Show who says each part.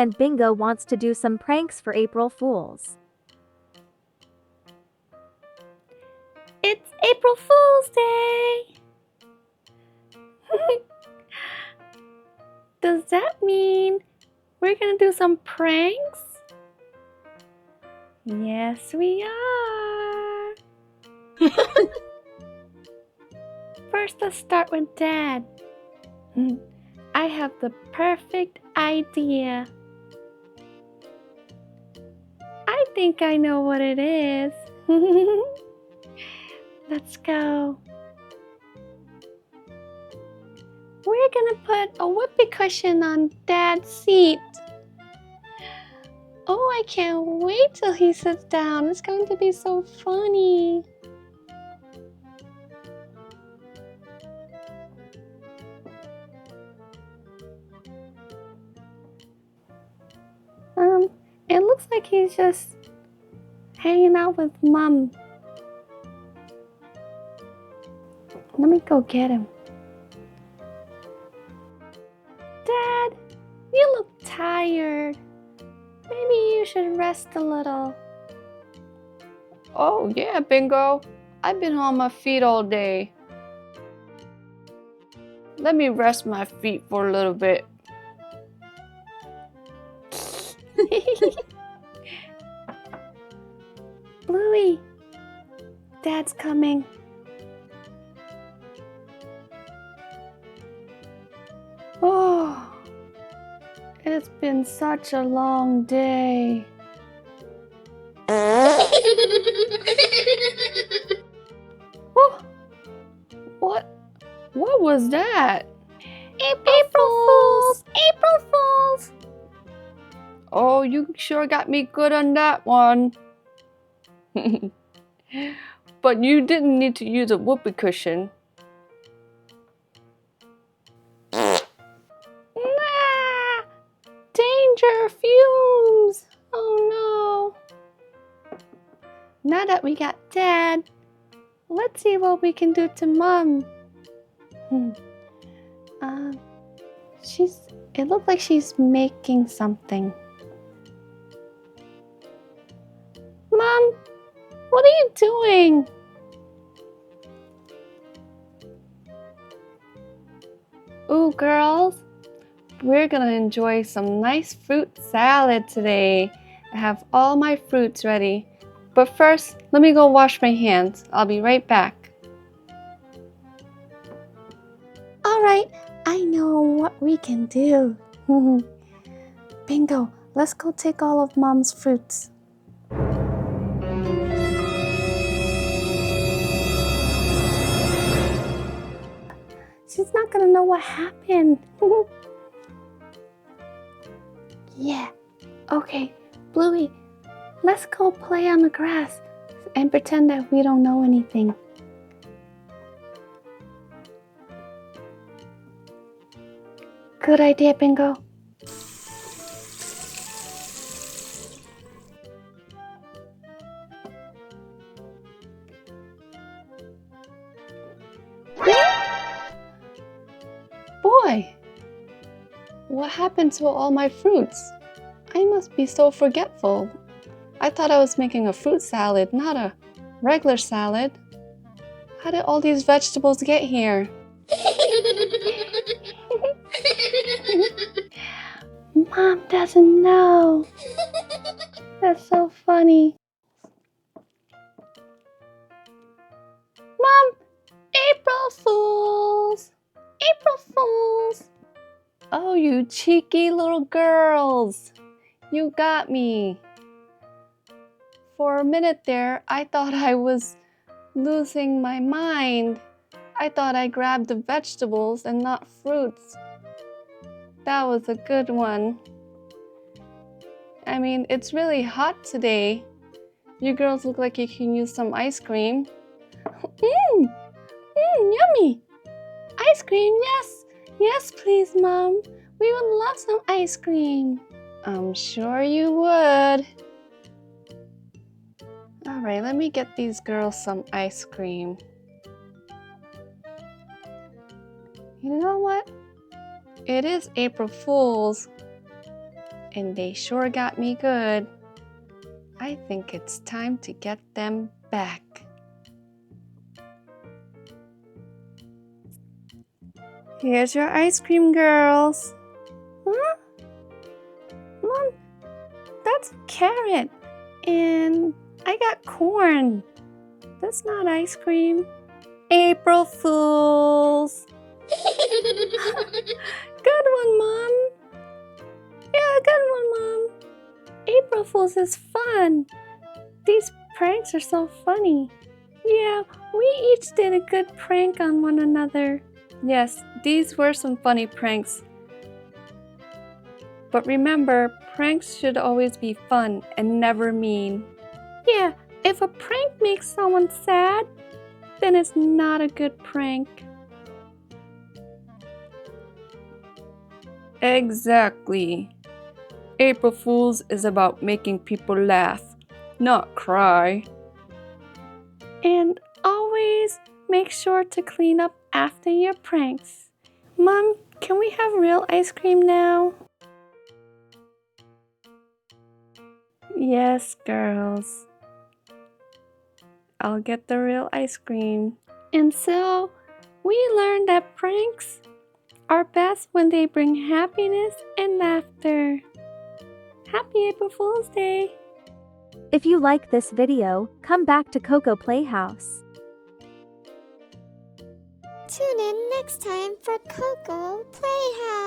Speaker 1: and Bingo wants to do some pranks for April Fools.
Speaker 2: It's April Fool's Day! Does that mean we're gonna do some pranks? Yes, we are! First, let's start with Dad. I have the perfect idea. I think I know what it is. Let's go. We're gonna put a whoopee cushion on Dad's seat. Oh, I can't wait till he sits down. It's going to be so funny. It looks like he's just hanging out with Mom. Let me go get him. Dad, you look tired. Maybe you should rest a little.
Speaker 3: Oh yeah, Bingo. I've been on my feet all day. Let me rest my feet for a little bit.
Speaker 2: Bluey, Dad's coming. Oh, it's been such a long day. Oh, what was that? April Fools! April Fools!
Speaker 3: Oh, you sure got me good on that one. But you didn't need to use a whoopee cushion.
Speaker 2: Nah! Danger fumes! Oh no! Now that we got Dad, let's see what we can do to Mom. It looks like she's making something. Mom, what are you doing? Ooh, girls, we're gonna enjoy some nice fruit salad today. I have all my fruits ready. But first, let me go wash my hands. I'll be right back. All right, I know what we can do. Bingo, let's go take all of Mom's fruits. She's not gonna know what happened. Yeah, okay, Bluey, let's go play on the grass and pretend that we don't know anything. Good idea, Bingo. Boy, what happened to all my fruits? I must be so forgetful. I thought I was making a fruit salad, not a regular salad. How did all these vegetables get here? Mom doesn't know. That's so funny. Mom, April Fools! April Fools! Oh, you cheeky little girls. You got me. For a minute there, I thought I was losing my mind. I thought I grabbed the vegetables and not fruits. That was a good one. I mean, it's really hot today. You girls look like you can use some ice cream. Yummy! Ice cream, yes! Yes, please, Mom. We would love some ice cream. I'm sure you would. All right, let me get these girls some ice cream. You know what? It is April Fool's. and they sure got me good. I think it's time to get them back. Here's your ice cream, girls. Huh? Mom, that's a carrot. And I got corn. That's not ice cream. April Fools. Good one, Mom. Yeah, good one, Mom. April Fools is fun. These pranks are so funny. Yeah, we each did a good prank on one another. Yes, these were some funny pranks. But remember, pranks should always be fun and never mean. Yeah, if a prank makes someone sad, then it's not a good prank.
Speaker 3: Exactly. April Fools is about making people laugh, not cry.
Speaker 2: And always make sure to clean up after your pranks. Mom, can we have real ice cream now? Yes, girls. I'll get the real ice cream. And so, we learned that pranks are best when they bring happiness and laughter. Happy April Fool's Day!
Speaker 1: If you like this video, come back to Koko Playhouse.
Speaker 4: Tune in next time for Koko Playhouse.